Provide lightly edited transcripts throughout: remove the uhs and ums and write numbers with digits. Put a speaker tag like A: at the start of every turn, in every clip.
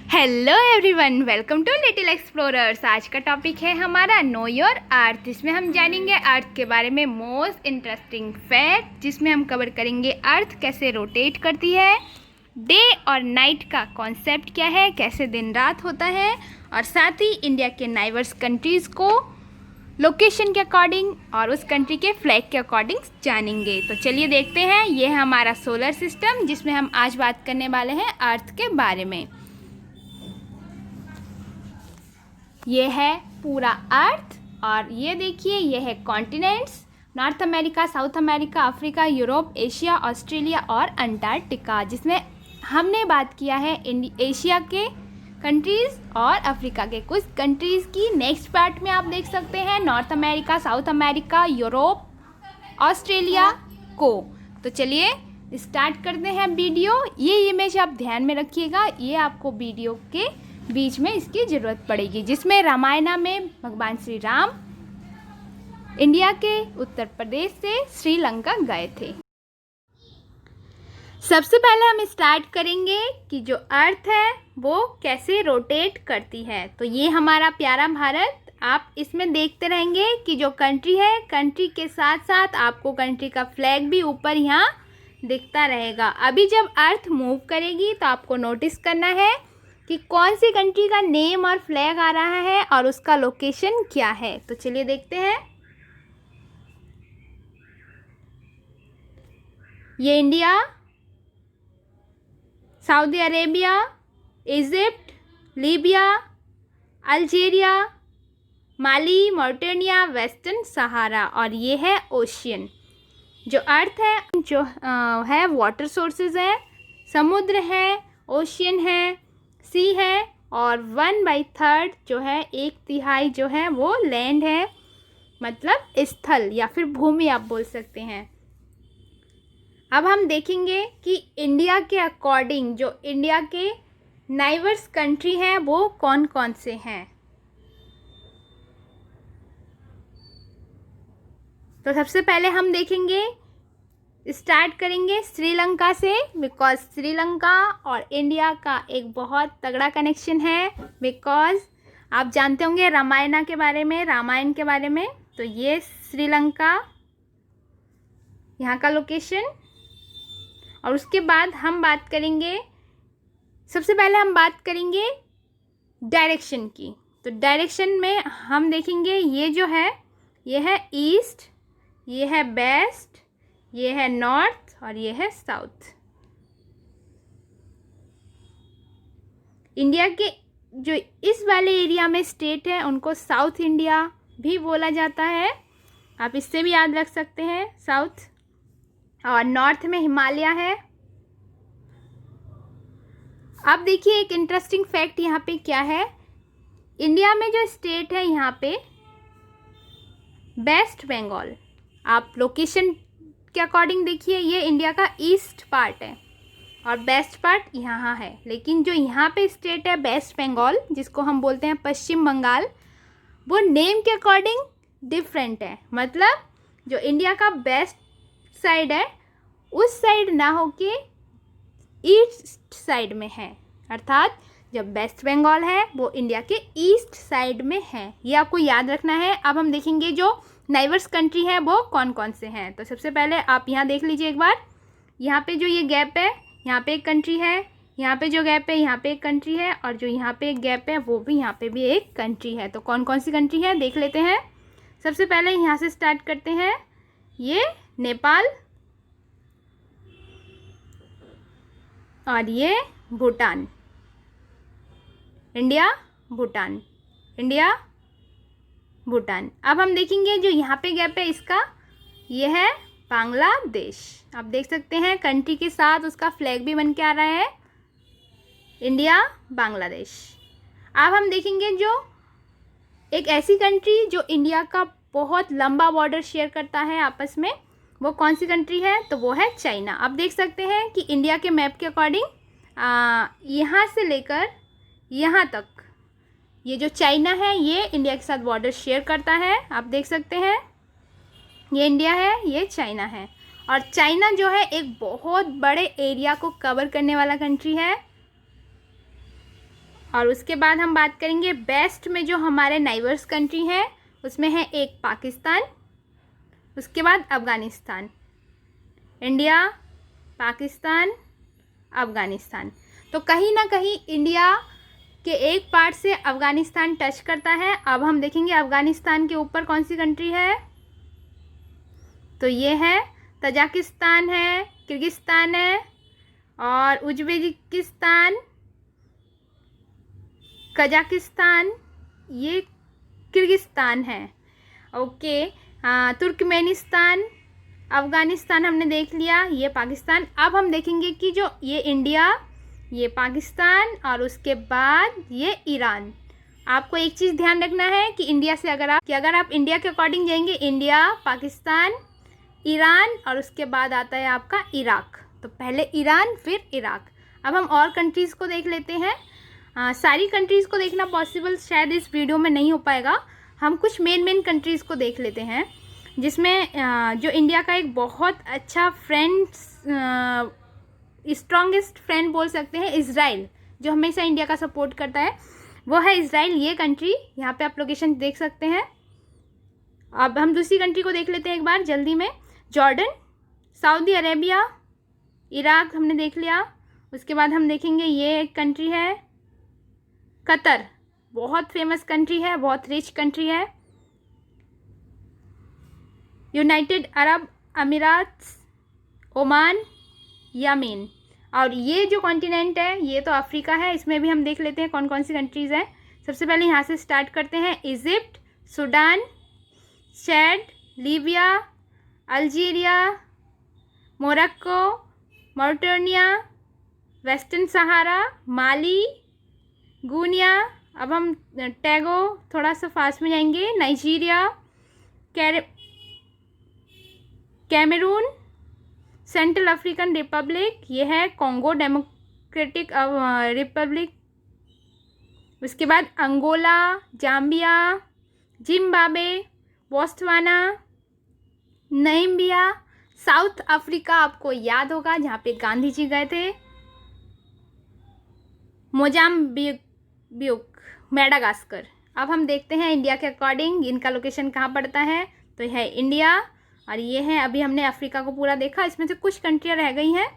A: Hello everyone, welcome to little explorers. आज का topic है हमारा नो योर अर्थ, जिसमें हम जानेंगे अर्थ के बारे में मोस्ट इंटरेस्टिंग फैक्ट, जिसमें हम कवर करेंगे अर्थ कैसे रोटेट करती है, डे और नाइट का कॉन्सेप्ट क्या है, कैसे दिन रात होता है, और साथ ही इंडिया के नाइबर्स कंट्रीज़ को लोकेशन के अकॉर्डिंग और उस कंट्री के फ्लैग के अकॉर्डिंग जानेंगे। तो चलिए देखते हैं। ये है हमारा सोलर सिस्टम, जिसमें हम आज बात करने वाले हैं अर्थ के बारे में। ये है पूरा अर्थ और ये देखिए, ये है continents, north America, south America, Africa, Europe, Asia, Australia और अंटार्कटिका, जिसमें हमने बात किया है एशिया के कंट्रीज़ और अफ्रीका के कुछ कंट्रीज़ की। नेक्स्ट पार्ट में आप देख सकते हैं north America, south America, Europe, Australia को। तो चलिए स्टार्ट करते हैं वीडियो। ये इमेज आप ध्यान में रखिएगा, ये आपको वीडियो के बीच में इसकी ज़रूरत पड़ेगी, जिसमें रामायण में भगवान श्री राम इंडिया के उत्तर प्रदेश से श्रीलंका गए थे। सबसे पहले हम स्टार्ट करेंगे कि जो अर्थ है वो कैसे रोटेट करती है। तो ये हमारा प्यारा भारत, आप इसमें देखते रहेंगे कि जो कंट्री है, कंट्री के साथ साथ आपको कंट्री का फ्लैग भी ऊपर यहाँ दिखता रहेगा। अभी जब अर्थ मूव करेगी तो आपको नोटिस करना है कि कौन सी कंट्री का नेम और फ्लैग आ रहा है और उसका लोकेशन क्या है। तो चलिए देखते हैं। ये India, Saudi Arabia, Egypt, Libya, Algeria, Mali, Mauritania, Western Sahara, और ये है ओशियन। जो अर्थ है जो है वाटर सोर्सेज है, समुद्र है, ओशियन है, सी है, और 1/3 जो है, 1/3 जो है वो लैंड है, मतलब स्थल या फिर भूमि आप बोल सकते हैं। अब हम देखेंगे कि इंडिया के अकॉर्डिंग जो इंडिया के नाइबर्स कंट्री हैं वो कौन कौन से हैं। तो सबसे पहले हम देखेंगे, स्टार्ट करेंगे श्रीलंका से, बिकॉज श्रीलंका और इंडिया का एक बहुत तगड़ा कनेक्शन है। बिकॉज आप जानते होंगे रामायण के बारे में। तो ये श्रीलंका, यहाँ का लोकेशन। और उसके बाद हम बात करेंगे, सबसे पहले हम बात करेंगे डायरेक्शन की। तो डायरेक्शन में हम देखेंगे ये जो है, ये है ईस्ट, ये है वेस्ट, ये है नॉर्थ और ये है साउथ। इंडिया के जो इस वाले एरिया में स्टेट है उनको साउथ इंडिया भी बोला जाता है, आप इससे भी याद रख सकते हैं साउथ। और नॉर्थ में हिमालय है। अब देखिए एक इंटरेस्टिंग फैक्ट यहाँ पे क्या है, इंडिया में जो स्टेट है यहाँ पे वेस्ट बंगाल, आप लोकेशन के अकॉर्डिंग देखिए, ये इंडिया का ईस्ट पार्ट है और वेस्ट पार्ट यहाँ है। लेकिन जो यहाँ पे स्टेट है वेस्ट बंगाल, जिसको हम बोलते हैं पश्चिम बंगाल, वो नेम के अकॉर्डिंग डिफरेंट है। मतलब जो इंडिया का वेस्ट साइड है उस साइड ना होके ईस्ट साइड में है, अर्थात जब वेस्ट बंगाल है वो इंडिया के ईस्ट साइड में है। ये आपको याद रखना है। अब हम देखेंगे जो नाइबर्स कंट्री है वो कौन कौन से हैं। तो सबसे पहले आप यहाँ देख लीजिए एक बार, यहाँ पे जो ये गैप है यहाँ पे एक कंट्री है, यहाँ पे जो गैप है यहाँ पे एक कंट्री है, और जो यहाँ पे एक गैप है वो भी यहाँ पे भी एक कंट्री है। तो कौन कौन सी कंट्री है देख लेते हैं। सबसे पहले यहाँ से स्टार्ट करते हैं, ये नेपाल और ये भूटान। India Bhutan, India Bhutan. अब हम देखेंगे जो यहाँ पे गैप है इसका, ये है बांग्लादेश। आप देख सकते हैं कंट्री के साथ उसका फ्लैग भी बन के आ रहा है, इंडिया बांग्लादेश। अब हम देखेंगे जो एक ऐसी कंट्री जो इंडिया का बहुत लंबा बॉर्डर शेयर करता है आपस में, वो कौन सी कंट्री है, तो वो है चाइना। आप देख सकते हैं कि इंडिया के मैप के अकॉर्डिंग यहाँ से लेकर यहाँ तक ये जो चाइना है ये इंडिया के साथ बॉर्डर शेयर करता है। आप देख सकते हैं ये इंडिया है, ये चाइना है। और चाइना जो है एक बहुत बड़े एरिया को कवर करने वाला कंट्री है। और उसके बाद हम बात करेंगे वेस्ट में जो हमारे नाइबर्स कंट्री हैं, उसमें है एक पाकिस्तान, उसके बाद अफ़गानिस्तान। इंडिया, पाकिस्तान, अफ़गानिस्तान। तो कहीं ना कहीं इंडिया के एक पार्ट से अफ़गानिस्तान टच करता है। अब हम देखेंगे अफ़गानिस्तान के ऊपर कौन सी कंट्री है, तो ये है तजाकिस्तान है, किर्गिस्तान है और उज्बेकिस्तान, कजाकिस्तान, ये किर्गिस्तान है। ओके, तुर्कमेनिस्तान, अफ़गानिस्तान हमने देख लिया, ये पाकिस्तान। अब हम देखेंगे कि जो ये इंडिया, ये पाकिस्तान और उसके बाद ये ईरान। आपको एक चीज़ ध्यान रखना है कि इंडिया से अगर आप इंडिया के अकॉर्डिंग जाएंगे, इंडिया, पाकिस्तान, ईरान और उसके बाद आता है आपका इराक। तो पहले ईरान फिर इराक। अब हम और कंट्रीज़ को देख लेते हैं। सारी कंट्रीज़ को देखना पॉसिबल शायद इस वीडियो में नहीं हो पाएगा। हम कुछ मेन कंट्रीज़ को देख लेते हैं, जिसमें जो इंडिया का एक बहुत अच्छा स्ट्रॉन्गेस्ट फ्रेंड बोल सकते हैं, इज़राइल, जो हमेशा इंडिया का सपोर्ट करता है, वो है इज़राइल। ये कंट्री यहाँ पे आप लोकेशन देख सकते हैं। अब हम दूसरी कंट्री को देख लेते हैं एक बार जल्दी में। जॉर्डन, सऊदी अरेबिया, इराक हमने देख लिया। उसके बाद हम देखेंगे ये एक कंट्री है कतर, बहुत फेमस कंट्री है, बहुत रिच कंट्री है। United Arab Emirates, Oman, Yemen. और ये जो कॉन्टिनेंट है ये तो अफ्रीका है। इसमें भी हम देख लेते हैं कौन कौन सी कंट्रीज़ हैं। सबसे पहले यहाँ से स्टार्ट करते हैं। Egypt, Sudan, Chad, Libya, Algeria, Morocco, Mauritania, Western Sahara, Mali, Guinea. अब हम टैगो थोड़ा सा फास्ट में जाएंगे। Nigeria, Cameroon, Central African Republic, ये है कॉन्गो डेमोक्रेटिक रिपब्लिक। उसके बाद Angola, Zambia, Zimbabwe, Botswana, Namibia, South Africa आपको याद होगा जहाँ पे गांधी जी गए थे, मोजाम्बिक, मेडागास्कर। अब हम देखते हैं इंडिया के अकॉर्डिंग इनका लोकेशन कहाँ पड़ता है। तो है इंडिया और ये है, अभी हमने अफ्रीका को पूरा देखा, इसमें से कुछ कंट्रियाँ रह गई हैं,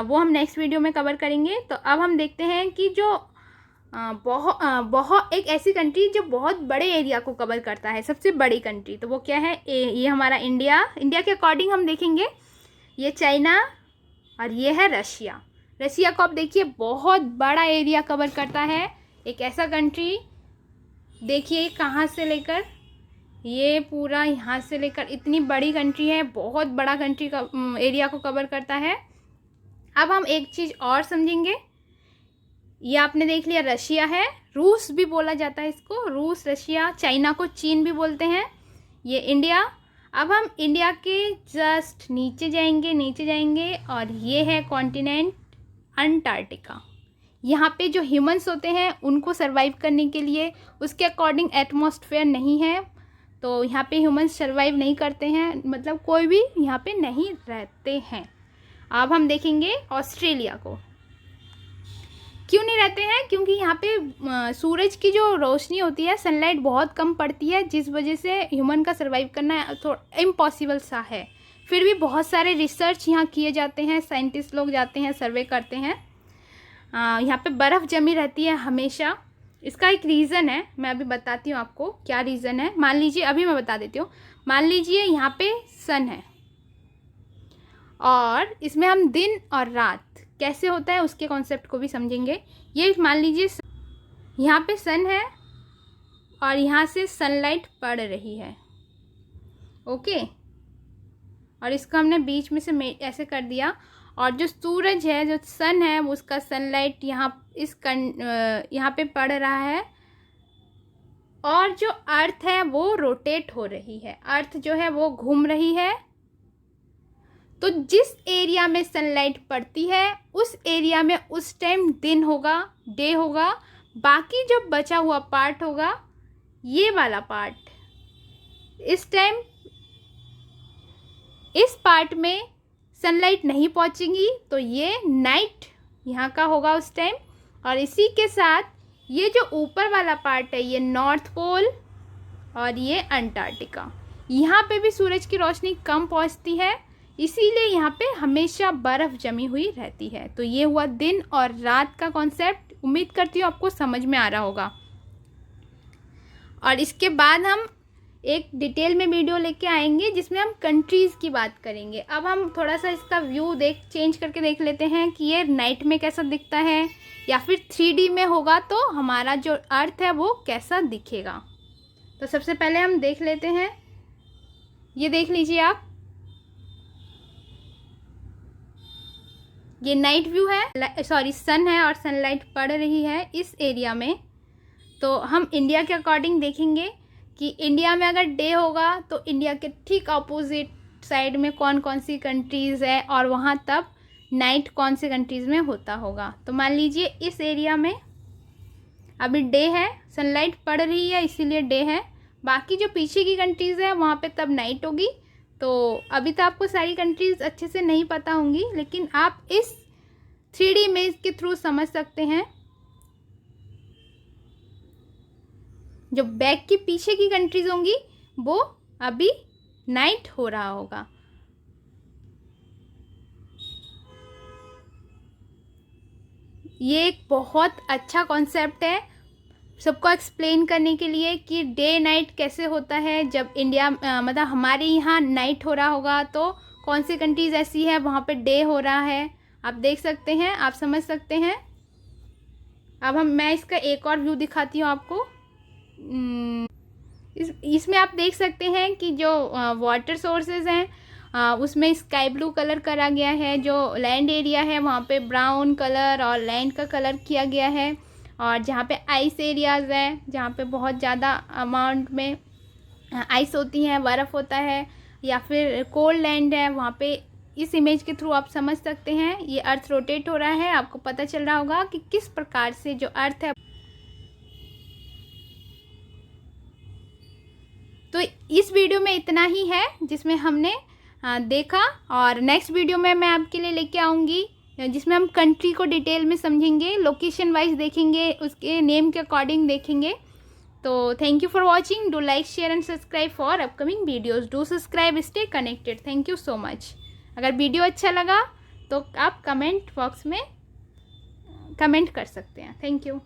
A: वो हम नेक्स्ट वीडियो में कवर करेंगे। तो अब हम देखते हैं कि जो बहुत एक ऐसी कंट्री जो बहुत बड़े एरिया को कवर करता है, सबसे बड़ी कंट्री, तो वो क्या है, ये हमारा इंडिया। इंडिया के अकॉर्डिंग हम देखेंगे ये चाइना और ये है रशिया। रशिया को आप देखिए बहुत बड़ा एरिया कवर करता है। एक ऐसा कंट्री देखिए कहाँ से लेकर ये पूरा यहाँ से लेकर इतनी बड़ी कंट्री है, बहुत बड़ा कंट्री का एरिया को कवर करता है। अब हम एक चीज़ और समझेंगे। ये आपने देख लिया रशिया है, रूस भी बोला जाता है इसको, रूस, रशिया, चाइना को चीन भी बोलते हैं। ये इंडिया। अब हम इंडिया के जस्ट नीचे जाएंगे और ये है कॉन्टिनेंट अंटार्कटिका। यहाँ पे जो ह्यूमंस होते हैं उनको सरवाइव करने के लिए उसके अकॉर्डिंग एटमॉस्फेयर नहीं है, तो यहाँ पे ह्यूमंस सरवाइव नहीं करते हैं, मतलब कोई भी यहाँ पे नहीं रहते हैं। अब हम देखेंगे ऑस्ट्रेलिया को। क्यों नहीं रहते हैं? क्योंकि यहाँ पे सूरज की जो रोशनी होती है, सनलाइट बहुत कम पड़ती है, जिस वजह से ह्यूमन का सरवाइव करना थोड़ा इम्पॉसिबल सा है। फिर भी बहुत सारे रिसर्च यहाँ किए जाते हैं, साइंटिस्ट लोग जाते हैं, सर्वे करते हैं। यहाँ पे बर्फ़ जमी रहती है हमेशा। इसका एक रीज़न है, मैं अभी बताती हूँ आपको क्या रीज़न है। मान लीजिए, अभी मैं बता देती हूँ। मान लीजिए यहाँ पे सन है और इसमें हम दिन और रात कैसे होता है उसके कॉन्सेप्ट को भी समझेंगे। ये मान लीजिए यहाँ पे सन है और यहाँ से सनलाइट पड़ रही है, ओके, और इसको हमने बीच में से ऐसे कर दिया, और जो सूरज है, जो सन है, उसका सनलाइट यहाँ पे पड़ रहा है, और जो अर्थ है वो रोटेट हो रही है, अर्थ जो है वो घूम रही है। तो जिस एरिया में सनलाइट पड़ती है उस एरिया में उस टाइम दिन होगा, डे होगा। बाकी जो बचा हुआ पार्ट होगा, ये वाला पार्ट, इस टाइम इस पार्ट में सनलाइट नहीं पहुंचेगी, तो ये नाइट यहाँ का होगा उस टाइम। और इसी के साथ ये जो ऊपर वाला पार्ट है ये नॉर्थ पोल और ये अंटार्कटिका, यहाँ पे भी सूरज की रोशनी कम पहुँचती है, इसीलिए यहाँ पे हमेशा बर्फ़ जमी हुई रहती है। तो ये हुआ दिन और रात का कॉन्सेप्ट। उम्मीद करती हूँ आपको समझ में आ रहा होगा। और इसके बाद हम एक डिटेल में वीडियो लेके आएंगे जिसमें हम कंट्रीज़ की बात करेंगे। अब हम थोड़ा सा इसका व्यू चेंज करके देख लेते हैं कि ये नाइट में कैसा दिखता है, या फिर 3D में होगा तो हमारा जो अर्थ है वो कैसा दिखेगा। तो सबसे पहले हम देख लेते हैं, ये देख लीजिए आप, ये नाइट व्यू है, सॉरी सन है और सनलाइट पड़ रही है इस एरिया में। तो हम इंडिया के अकॉर्डिंग देखेंगे कि इंडिया में अगर डे होगा तो इंडिया के ठीक अपोजिट साइड में कौन कौन सी कंट्रीज़ है और वहाँ तब नाइट कौन से कंट्रीज़ में होता होगा। तो मान लीजिए इस एरिया में अभी डे है, सनलाइट पड़ रही है इसीलिए डे है, बाकी जो पीछे की कंट्रीज़ है वहाँ पे तब नाइट होगी। तो अभी तो आपको सारी कंट्रीज़ अच्छे से नहीं पता होंगी, लेकिन आप इस 3D इमेज के थ्रू समझ सकते हैं। जो बैक के पीछे की कंट्रीज़ होंगी वो अभी नाइट हो रहा होगा। ये एक बहुत अच्छा कॉन्सेप्ट है सबको एक्सप्लेन करने के लिए कि डे नाइट कैसे होता है। जब इंडिया मतलब हमारे यहाँ नाइट हो रहा होगा तो कौन सी कंट्रीज़ ऐसी है वहाँ पे डे हो रहा है, आप देख सकते हैं, आप समझ सकते हैं। अब मैं इसका एक और व्यू दिखाती हूँ आपको। इसमें आप देख सकते हैं कि जो वाटर सोर्सेज हैं उसमें स्काई ब्लू कलर करा गया है, जो लैंड एरिया है वहाँ पे ब्राउन कलर और लैंड का कलर किया गया है, और जहाँ पे आइस एरियाज़ हैं जहाँ पे बहुत ज़्यादा अमाउंट में आइस होती है, बर्फ़ होता है, या फिर कोल्ड लैंड है वहाँ पे। इस इमेज के थ्रू आप समझ सकते हैं ये अर्थ रोटेट हो रहा है, आपको पता चल रहा होगा कि किस प्रकार से जो अर्थ है। तो इस वीडियो में इतना ही है जिसमें हमने देखा, और नेक्स्ट वीडियो में मैं आपके लिए लेके आऊँगी जिसमें हम कंट्री को डिटेल में समझेंगे, लोकेशन वाइज देखेंगे, उसके नेम के अकॉर्डिंग देखेंगे। तो thank you for watching, do like share and subscribe for upcoming videos, do subscribe, stay connected, thank you so much. अगर वीडियो अच्छा लगा तो आप कमेंट बॉक्स में कमेंट कर सकते हैं। Thank you.